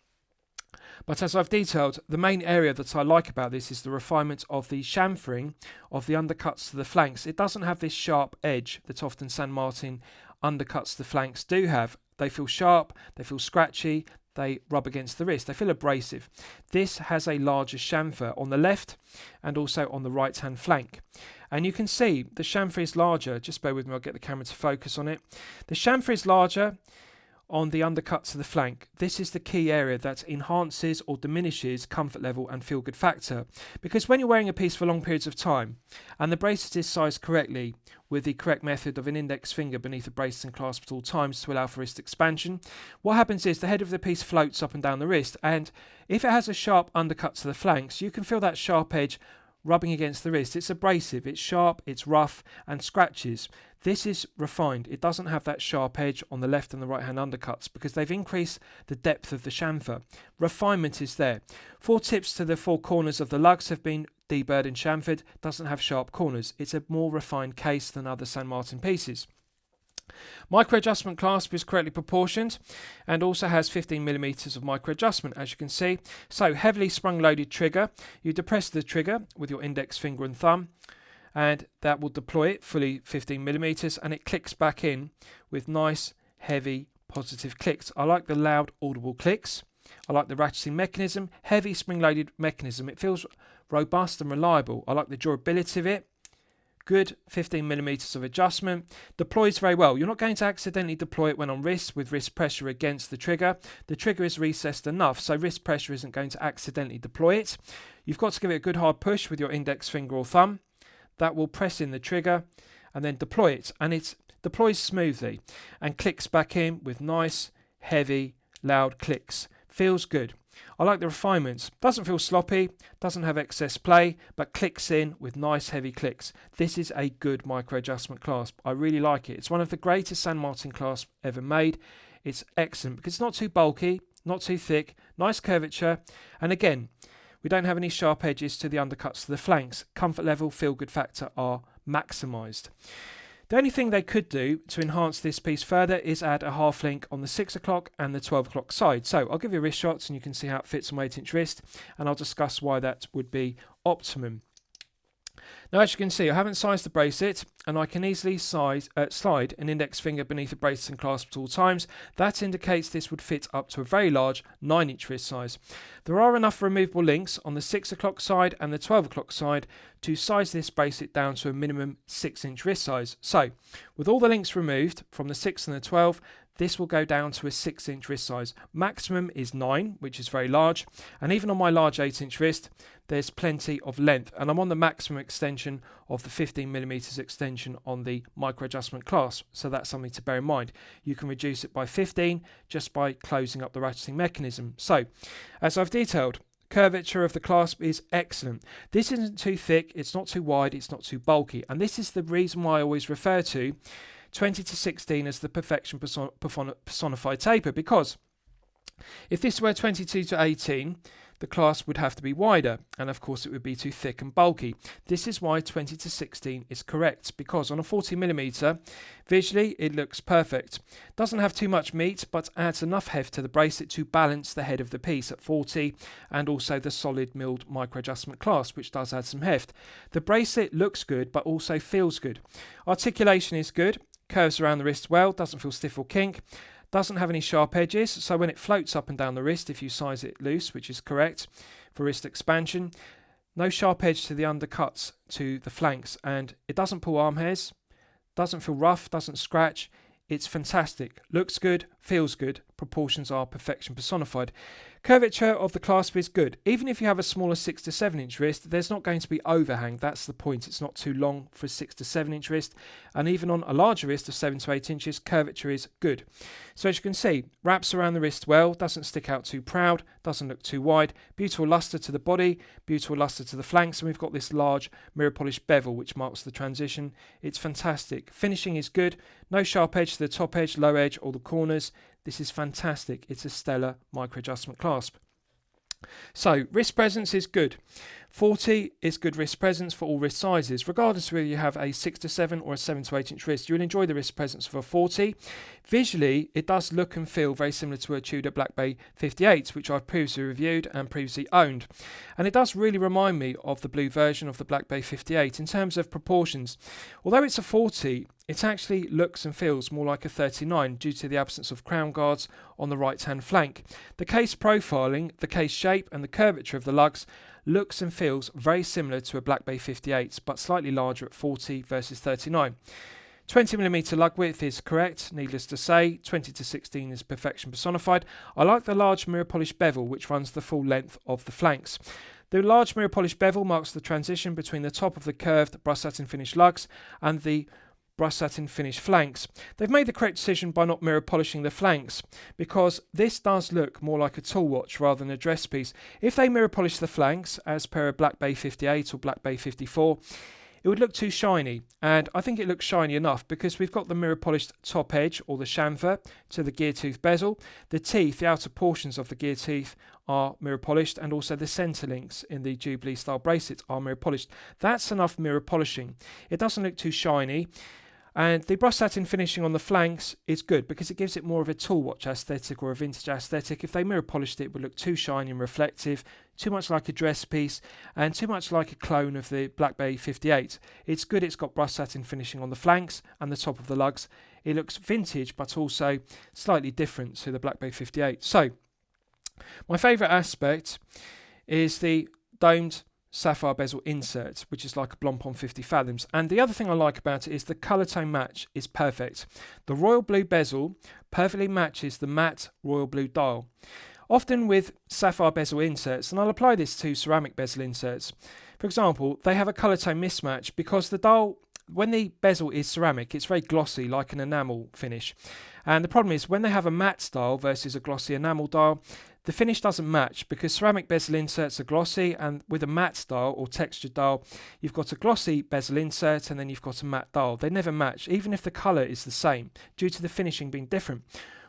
But as I've detailed, the main area that I like about this is the refinement of the chamfering of the undercuts to the flanks. It doesn't have this sharp edge that often San Martin undercuts to the flanks do have. They feel sharp, they feel scratchy, they rub against the wrist, they feel abrasive. This has a larger chamfer on the left and also on the right hand flank. And you can see the chamfer is larger. Just bear with me, I'll get the camera to focus on it. The chamfer is larger on the undercut to the flank. This is the key area that enhances or diminishes comfort level and feel good factor. Because when you're wearing a piece for long periods of time and the bracelet is sized correctly with the correct method of an index finger beneath the bracelet and clasp at all times to allow for wrist expansion, what happens is the head of the piece floats up and down the wrist, and if it has a sharp undercut to the flanks, you can feel that sharp edge rubbing against the wrist. It's abrasive, it's sharp, it's rough and scratches. This is refined. It doesn't have that sharp edge on the left and the right hand undercuts because they've increased the depth of the chamfer. Refinement is there. 4 tips to the 4 corners of the lugs have been deburred and chamfered. Doesn't have sharp corners. It's a more refined case than other San Martin pieces. Micro adjustment clasp is correctly proportioned and also has 15mm of micro adjustment, as you can see. So heavily sprung loaded trigger. You depress the trigger with your index finger and thumb, and that will deploy it fully 15mm, and it clicks back in with nice heavy positive clicks. I like the loud audible clicks. I like the ratcheting mechanism, heavy spring loaded mechanism. It feels robust and reliable. I like the durability of it. Good 15mm of adjustment. Deploys very well. You're not going to accidentally deploy it when on wrist with wrist pressure against the trigger. The trigger is recessed enough, so wrist pressure isn't going to accidentally deploy it. You've got to give it a good hard push with your index finger or thumb. That will press in the trigger and then deploy it. And it deploys smoothly and clicks back in with nice, heavy, loud clicks. Feels good. I like the refinements. Doesn't feel sloppy, doesn't have excess play, but clicks in with nice heavy clicks. This is a good micro adjustment clasp. I really like it. It's one of the greatest San Martin clasps ever made. It's excellent because it's not too bulky, not too thick, nice curvature, and again, we don't have any sharp edges to the undercuts to the flanks. Comfort level, feel good factor are maximised. The only thing they could do to enhance this piece further is add a half link on the 6 o'clock and the 12 o'clock side. So I'll give you wrist shots and you can see how it fits on my 8-inch wrist, and I'll discuss why that would be optimum. Now, as you can see, I haven't sized the bracelet, and I can easily slide an index finger beneath the bracelet and clasp at all times. That indicates this would fit up to a very large 9-inch wrist size. There are enough removable links on the 6 o'clock side and the 12 o'clock side to size this bracelet down to a minimum 6-inch wrist size. So, with all the links removed from the 6 and the 12, this will go down to a 6-inch wrist size. Maximum is 9, which is very large, and even on my large 8-inch wrist, there's plenty of length, and I'm on the maximum extension of the 15mm extension on the micro adjustment clasp, so that's something to bear in mind. You can reduce it by 15 just by closing up the ratcheting mechanism. So, as I've detailed, curvature of the clasp is excellent. This isn't too thick, it's not too wide, it's not too bulky, and this is the reason why I always refer to 20 to 16 as the perfection personified taper, because If this were 22 to 18, the clasp would have to be wider, and of course it would be too thick and bulky. This is why 20 to 16 is correct, because on a 40mm, visually it looks perfect. Doesn't have too much meat, but adds enough heft to the bracelet to balance the head of the piece at 40, and also the solid milled micro adjustment clasp, which does add some heft. The bracelet looks good, but also feels good. Articulation is good, curves around the wrist well, doesn't feel stiff or kink. Doesn't have any sharp edges, so when it floats up and down the wrist, if you size it loose, which is correct for wrist expansion, no sharp edge to the undercuts to the flanks, and it doesn't pull arm hairs, doesn't feel rough, doesn't scratch. It's fantastic. Looks good, feels good, proportions are perfection personified. Curvature of the clasp is good. Even if you have a smaller 6 to 7 inch wrist, there's not going to be overhang. That's the point. It's not too long for a 6 to 7 inch wrist. And even on a larger wrist of 7 to 8 inches, curvature is good. So as you can see, wraps around the wrist well, doesn't stick out too proud, doesn't look too wide. Beautiful luster to the body, beautiful luster to the flanks. And we've got this large mirror polished bevel, which marks the transition. It's fantastic. Finishing is good. No sharp edge to the top edge, low edge, or the corners. This is fantastic. It's a stellar micro adjustment clasp. So wrist presence is good. 40 is good wrist presence for all wrist sizes. Regardless of whether you have a 6 to 7 or a 7 to 8 inch wrist, you'll enjoy the wrist presence of a 40. Visually, it does look and feel very similar to a Tudor Black Bay 58, which I've previously reviewed and previously owned. And it does really remind me of the blue version of the Black Bay 58 in terms of proportions. Although it's a 40, it actually looks and feels more like a 39 due to the absence of crown guards on the right hand flank. The case profiling, the case shape and the curvature of the lugs looks and feels very similar to a Black Bay 58, but slightly larger at 40 versus 39. 20mm lug width is correct, needless to say. 20 to 16 is perfection personified. I like the large mirror polished bevel which runs the full length of the flanks. The large mirror polished bevel marks the transition between the top of the curved brushed satin finish lugs and the brushed satin finish flanks. They've made the correct decision by not mirror polishing the flanks, because this does look more like a tool watch rather than a dress piece. If they mirror polish the flanks as per a Black Bay 58 or Black Bay 54, it would look too shiny, and I think it looks shiny enough because we've got the mirror polished top edge or the chamfer to the gear tooth bezel. The teeth, the outer portions of the gear teeth are mirror polished, and also the centre links in the Jubilee style bracelets are mirror polished. That's enough mirror polishing. It doesn't look too shiny. And the brushed satin finishing on the flanks is good because it gives it more of a tool watch aesthetic or a vintage aesthetic. If they mirror polished it, it would look too shiny and reflective, too much like a dress piece, and too much like a clone of the Black Bay 58. It's good it's got brushed satin finishing on the flanks and the top of the lugs. It looks vintage but also slightly different to the Black Bay 58. So, my favourite aspect is the domed sapphire bezel insert, which is like a Blancpain 50 fathoms. And the other thing I like about it is the colour tone match is perfect. The royal blue bezel perfectly matches the matte royal blue dial. Often with sapphire bezel inserts, and I'll apply this to ceramic bezel inserts, for example, they have a colour tone mismatch because the dial, when the bezel is ceramic, it's very glossy like an enamel finish. And the problem is when they have a matte dial versus a glossy enamel dial, the finish doesn't match because ceramic bezel inserts are glossy, and with a matte dial or textured dial, you've got a glossy bezel insert and then you've got a matte dial. They never match, even if the colour is the same, due to the finishing being different.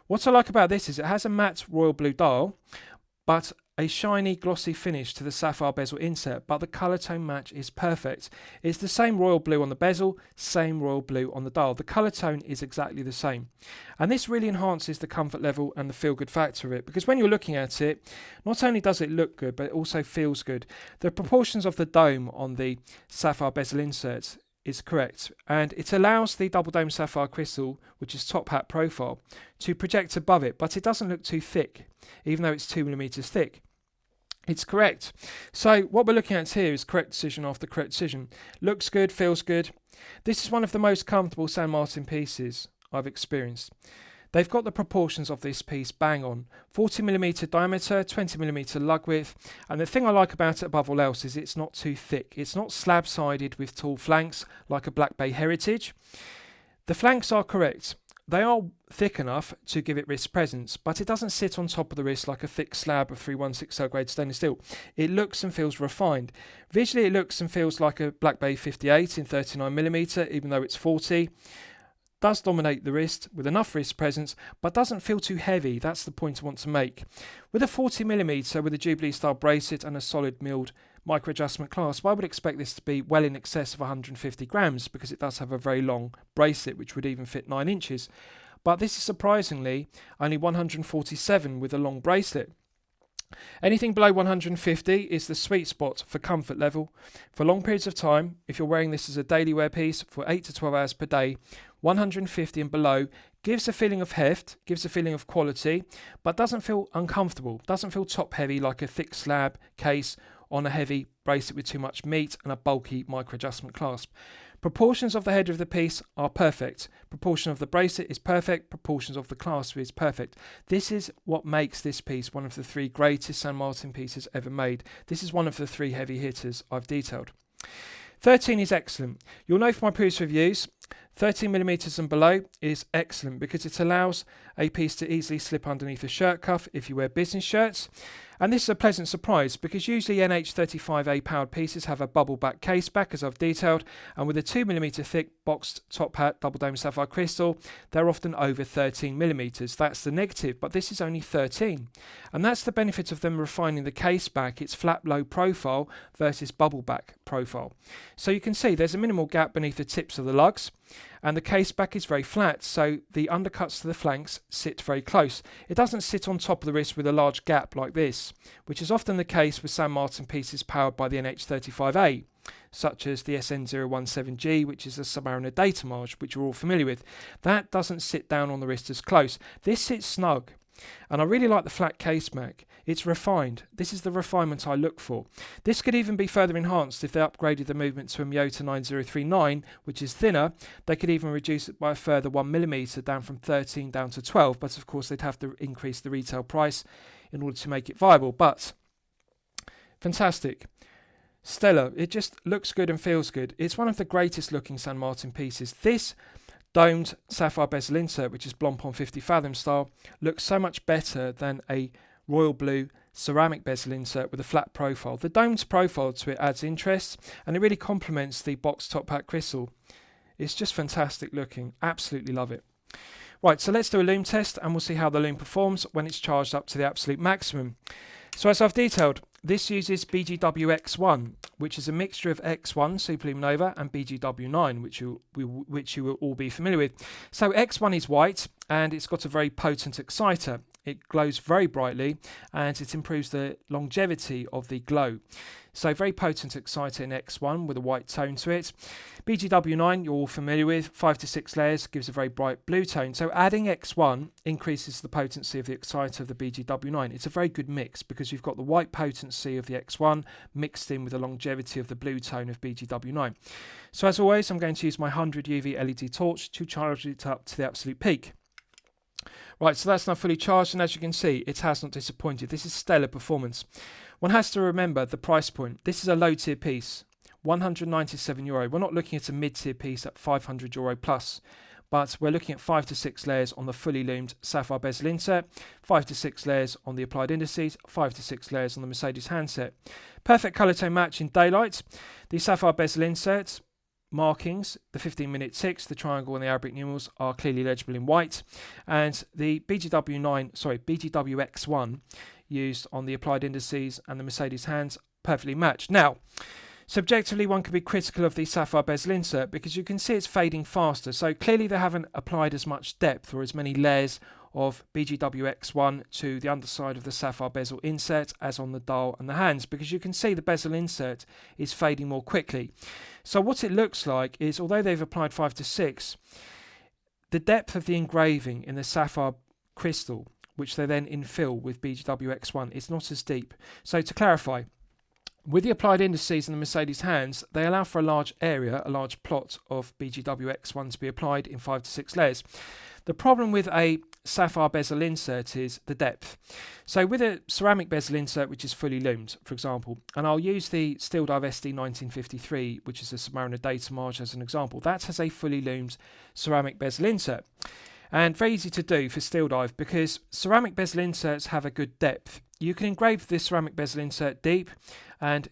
What I like about this is it has a matte royal blue dial, but a shiny glossy finish to the sapphire bezel insert, but the colour tone match is perfect. It's the same royal blue on the bezel, same royal blue on the dial. The colour tone is exactly the same. And this really enhances the comfort level and the feel good factor of it, because when you're looking at it, not only does it look good, but it also feels good. The proportions of the dome on the sapphire bezel inserts is correct, and it allows the double dome sapphire crystal, which is top hat profile, to project above it, but it doesn't look too thick, even though it's 2mm thick. It's correct. So what we're looking at here is correct decision after correct decision. Looks good, feels good. This is one of the most comfortable San Martin pieces I've experienced. They've got the proportions of this piece bang on. 40mm diameter, 20mm lug width, and the thing I like about it above all else is it's not too thick. It's not slab-sided with tall flanks like a Black Bay Heritage. The flanks are correct. They are thick enough to give it wrist presence, but it doesn't sit on top of the wrist like a thick slab of 316 grade stainless steel. It looks and feels refined. Visually it looks and feels like a Black Bay 58 in 39mm, even though it's 40. does dominate the wrist with enough wrist presence, but doesn't feel too heavy. That's the point I want to make. With a 40mm with a Jubilee style bracelet and a solid milled micro adjustment clasp, I would expect this to be well in excess of 150 grams because it does have a very long bracelet which would even fit 9 inches. But this is surprisingly only 147 with a long bracelet. Anything below 150 is the sweet spot for comfort level. For long periods of time, if you're wearing this as a daily wear piece for 8 to 12 hours per day, 150 and below gives a feeling of heft, gives a feeling of quality, but doesn't feel uncomfortable, doesn't feel top heavy like a thick slab case on a heavy bracelet with too much meat and a bulky micro adjustment clasp. Proportions of the head of the piece are perfect. Proportion of the bracelet is perfect. Proportions of the clasp is perfect. This is what makes this piece one of the 3 greatest San Martin pieces ever made. This is one of the 3 heavy hitters I've detailed. 13 is excellent. You'll know from my previous reviews, 13mm and below is excellent because it allows a piece to easily slip underneath a shirt cuff if you wear business shirts. And this is a pleasant surprise because usually NH35A powered pieces have a bubble back case back, as I've detailed, and with a 2mm thick boxed top hat double dome sapphire crystal, they're often over 13mm. That's the negative, but this is only 13. And that's the benefit of them refining the case back, its flat low profile versus bubble back profile. So you can see there's a minimal gap beneath the tips of the lugs, and the case back is very flat, so the undercuts to the flanks sit very close. It doesn't sit on top of the wrist with a large gap like this, which is often the case with San Martin pieces powered by the NH35A, such as the SN0133-G, which is a Submariner data marge, which you're all familiar with. That doesn't sit down on the wrist as close. This sits snug. And I really like the flat case back. It's refined. This is the refinement I look for. This could even be further enhanced if they upgraded the movement to a Miyota 9039, which is thinner. They could even reduce it by a further 1mm down from 13 down to 12, but of course they'd have to increase the retail price in order to make it viable. But fantastic. Stellar. It just looks good and feels good. It's one of the greatest looking San Martin pieces. This domed sapphire bezel insert, which is Blancpain 50 fathom style, looks so much better than a royal blue ceramic bezel insert with a flat profile. The domed profile to it adds interest, and it really complements the box top hat crystal. It's just fantastic looking. Absolutely love it. Right, so let's do a lume test and we'll see how the lume performs when it's charged up to the absolute maximum. So as I've detailed, this uses BGW X1, which is a mixture of X1 Superluminova and BGW9, which you will all be familiar with. So X1 is white and it's got a very potent exciter. It glows very brightly and it improves the longevity of the glow. So very potent exciter in X1 with a white tone to it. BGW9 you're all familiar with, 5 to 6 layers, gives a very bright blue tone. So adding X1 increases the potency of the exciter of the BGW9. It's a very good mix because you've got the white potency of the X1 mixed in with the longevity of the blue tone of BGW9. So as always, I'm going to use my 100 UV LED torch to charge it up to the absolute peak. Right, so that's now fully charged, and as you can see, it has not disappointed. This is stellar performance. One has to remember the price point. This is a low tier piece, €197. We're not looking at a mid tier piece at €500 plus, but we're looking at 5 to 6 layers on the fully lumed sapphire bezel insert, 5 to 6 layers on the applied indices, 5 to 6 layers on the Mercedes handset. Perfect colour tone match in daylight. The sapphire bezel inserts markings, the 15-minute ticks, the triangle and the Arabic numerals are clearly legible in white, and the BGW X1 used on the applied indices and the Mercedes hands perfectly matched. Now, subjectively, one could be critical of the sapphire bezel insert because you can see it's fading faster, so clearly they haven't applied as much depth or as many layers of BGW X1 to the underside of the sapphire bezel insert as on the dial and the hands, because you can see the bezel insert is fading more quickly. So what it looks like is, although they've applied 5 to 6, the depth of the engraving in the sapphire crystal, which they then infill with BGW X1, is not as deep. So to clarify, with the applied indices and the Mercedes hands, they allow for a large area, a large plot of BGW X1 to be applied in 5 to 6 layers. The problem with a sapphire bezel insert is the depth. So with a ceramic bezel insert which is fully lumed, for example, and I'll use the Steel Dive SD1953, which is a Submariner data marge as an example, that has a fully lumed ceramic bezel insert. And very easy to do for Steel Dive because ceramic bezel inserts have a good depth. You can engrave this ceramic bezel insert deep, and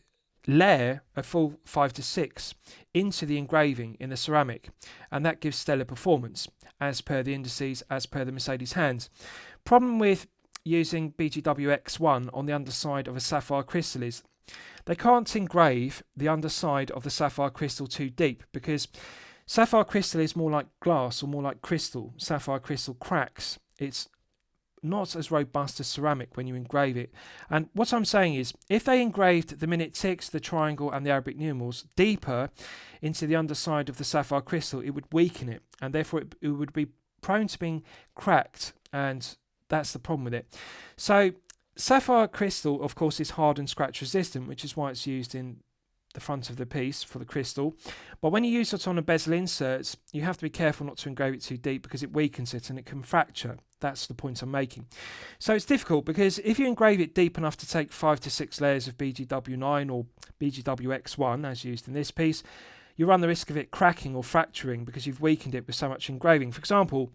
layer a full 5 to 6 into the engraving in the ceramic, and that gives stellar performance as per the indices, as per the Mercedes hands. Problem with using BGW X1 on the underside of a sapphire crystal is they can't engrave the underside of the sapphire crystal too deep, because sapphire crystal is more like glass or more like crystal. Sapphire crystal cracks. It's not as robust as ceramic when you engrave it. And what I'm saying is, if they engraved the minute ticks, the triangle and the Arabic numerals deeper into the underside of the sapphire crystal, it would weaken it, and therefore it would be prone to being cracked, and that's the problem with it. So sapphire crystal, of course, is hard and scratch resistant, which is why it's used in the front of the piece for the crystal. But when you use it on a bezel inserts, you have to be careful not to engrave it too deep, because it weakens it and it can fracture. That's the point I'm making. So it's difficult, because if you engrave it deep enough to take 5 to 6 layers of BGW9 or BGW X1 as used in this piece, you run the risk of it cracking or fracturing because you've weakened it with so much engraving. For example,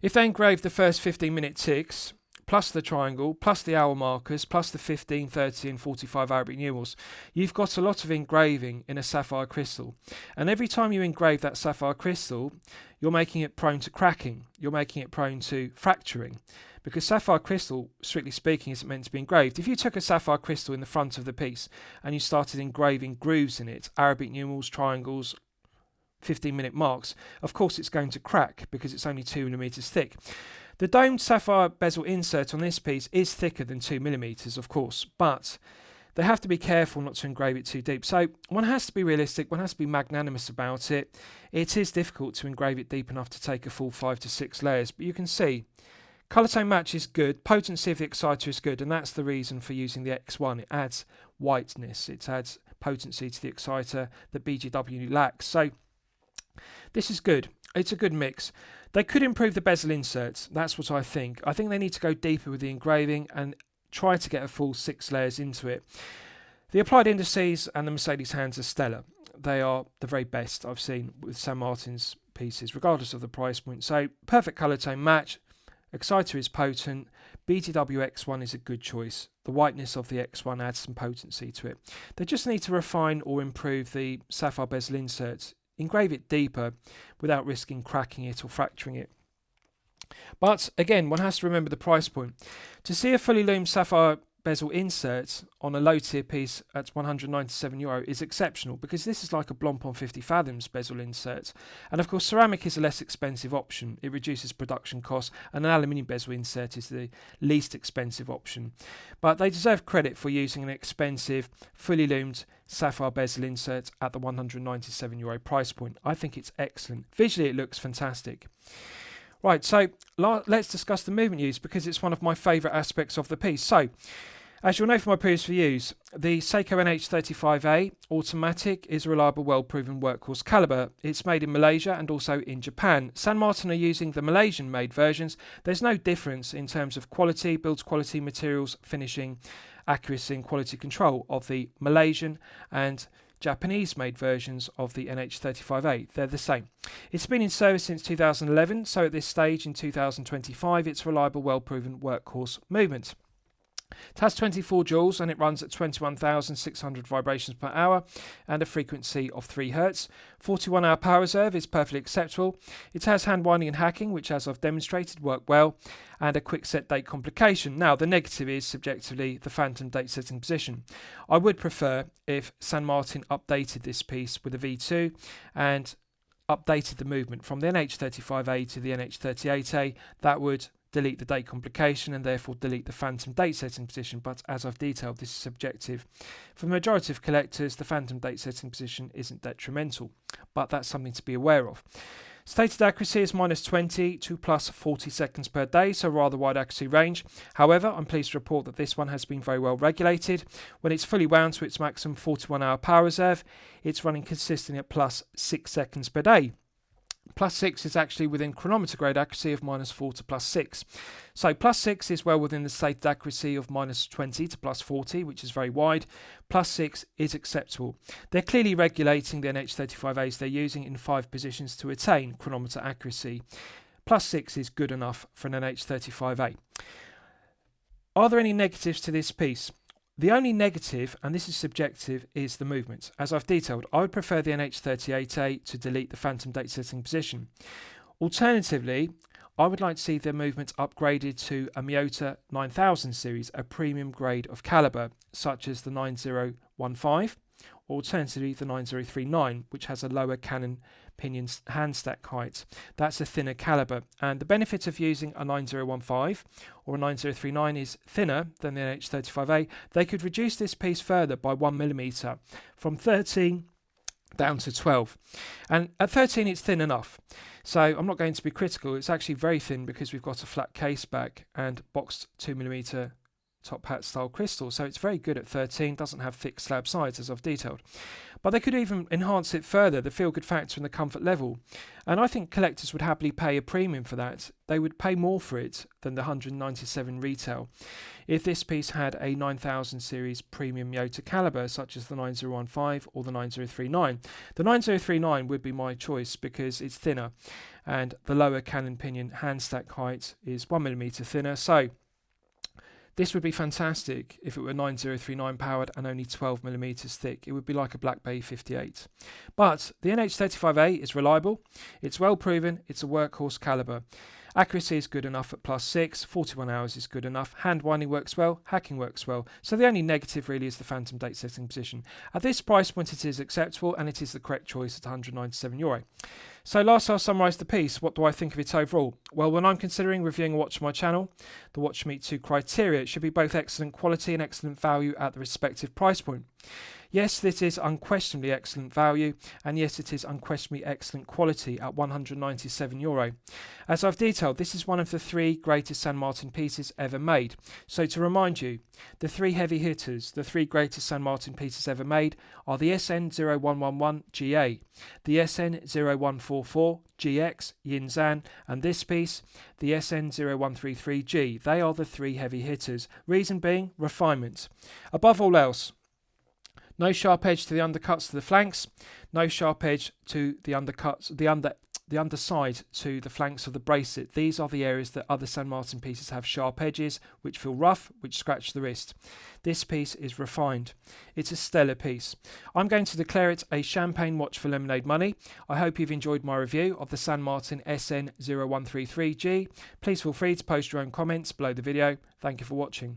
if they engrave the first 15-minute ticks, plus the triangle, plus the hour markers, plus the 15, 30 and 45 Arabic numerals, you've got a lot of engraving in a sapphire crystal. And every time you engrave that sapphire crystal, you're making it prone to cracking, you're making it prone to fracturing, because sapphire crystal, strictly speaking, isn't meant to be engraved. If you took a sapphire crystal in the front of the piece and you started engraving grooves in it, Arabic numerals, triangles, 15-minute marks, of course it's going to crack because it's only 2mm thick. The domed sapphire bezel insert on this piece is thicker than 2mm, of course, but they have to be careful not to engrave it too deep. So one has to be realistic, one has to be magnanimous about it. It is difficult to engrave it deep enough to take a full 5 to 6 layers, but you can see colour tone match is good, potency of the exciter is good, and that's the reason for using the X1. It adds whiteness, it adds potency to the exciter that BGW lacks. So this is good. It's a good mix. They could improve the bezel inserts. That's what I think. I think they need to go deeper with the engraving and try to get a full 6 layers into it. The applied indices and the Mercedes hands are stellar. They are the very best I've seen with St. Martin's pieces, regardless of the price point. So perfect colour tone match. Exciter is potent. BGW X1 is a good choice. The whiteness of the X1 adds some potency to it. They just need to refine or improve the sapphire bezel inserts. Engrave it deeper without risking cracking it or fracturing it. But again, one has to remember the price point. To see a fully loomed sapphire bezel insert on a low tier piece at €197 is exceptional, because this is like a Blancpain 50 fathoms bezel insert. And of course ceramic is a less expensive option, it reduces production costs, and an aluminium bezel insert is the least expensive option. But they deserve credit for using an expensive fully loomed sapphire bezel insert at the €197 price point. I think it's excellent. Visually it looks fantastic. Right, so let's discuss the movement use, because it's one of my favourite aspects of the piece. So, as you'll know from my previous reviews, the Seiko NH35A automatic is a reliable, well-proven workhorse calibre. It's made in Malaysia and also in Japan. St. Martin are using the Malaysian-made versions. There's no difference in terms of quality, build quality, materials, finishing, accuracy and quality control of the Malaysian and Japanese-made versions of the NH35A. They're the same. It's been in service since 2011, so at this stage in 2025 it's reliable, well-proven workhorse movement. It has 24 joules and it runs at 21,600 vibrations per hour and a frequency of 3 Hz. 41-hour power reserve is perfectly acceptable. It has hand winding and hacking, which, as I've demonstrated, work well, and a quick set date complication. Now, the negative is subjectively the phantom date setting position. I would prefer if St. Martin updated this piece with a V2 and updated the movement from the NH35A to the NH38A. That would delete the date complication and therefore delete the phantom date setting position, but as I've detailed, this is subjective. For the majority of collectors, the phantom date setting position isn't detrimental, but that's something to be aware of. Stated accuracy is -20 to +40 seconds per day, so rather wide accuracy range. However, I'm pleased to report that this one has been very well regulated. When it's fully wound to its maximum 41-hour power reserve, it's running consistently at +6 seconds per day. +6 is actually within chronometer grade accuracy of -4 to +6. So +6 is well within the stated accuracy of -20 to +40, which is very wide. +6 is acceptable. They're clearly regulating the NH35As they're using in 5 positions to attain chronometer accuracy. +6 is good enough for an NH35A. Are there any negatives to this piece? The only negative, and this is subjective, is the movement. As I've detailed, I would prefer the NH38A to delete the phantom date setting position. Alternatively, I would like to see the movement upgraded to a Miyota 9000 series, a premium grade of caliber, such as the 9015, or alternatively the 9039, which has a lower cannon pinion hand stack height. That's a thinner caliber, and the benefit of using a 9015 or a 9039 is thinner than the NH35A. They could reduce this piece further by 1mm from 13 down to 12, and at 13 it's thin enough, so I'm not going to be critical. It's actually very thin because we've got a flat case back and boxed 2mm top hat style crystal, so it's very good at 13, doesn't have thick slab sides as I've detailed. But they could even enhance it further, the feel good factor and the comfort level, and I think collectors would happily pay a premium for that. They would pay more for it than the 197 retail if this piece had a 9000 series premium Miyota caliber such as the 9015 or the 9039. The 9039 would be my choice because it's thinner and the lower cannon pinion hand stack height is 1mm thinner, so this would be fantastic if it were 9039 powered and only 12mm thick. It would be like a Black Bay 58. But the NH35A is reliable, it's well proven, it's a workhorse caliber. Accuracy is good enough at +6, 41 hours is good enough, hand winding works well, hacking works well, so the only negative really is the phantom date setting position. At this price point it is acceptable and it is the correct choice at €197. So last I'll summarise the piece. What do I think of it overall? Well, when I'm considering reviewing a watch on my channel, the watch meet two criteria. It should be both excellent quality and excellent value at the respective price point. Yes, this is unquestionably excellent value, and yes, it is unquestionably excellent quality at €197. As I've detailed, this is one of the three greatest San Martin pieces ever made. So to remind you, the three heavy hitters, the three greatest San Martin pieces ever made are the SN0133-G, the SN0144-GX Yin Zan, and this piece, the SN0133-G. They are the three heavy hitters. Reason being, refinement. Above all else, no sharp edge to the undercuts to the flanks, no sharp edge to the undercuts, the underside to the flanks of the bracelet. These are the areas that other San Martin pieces have sharp edges, which feel rough, which scratch the wrist. This piece is refined. It's a stellar piece. I'm going to declare it a champagne watch for lemonade money. I hope you've enjoyed my review of the San Martin SN0133-G. Please feel free to post your own comments below the video. Thank you for watching.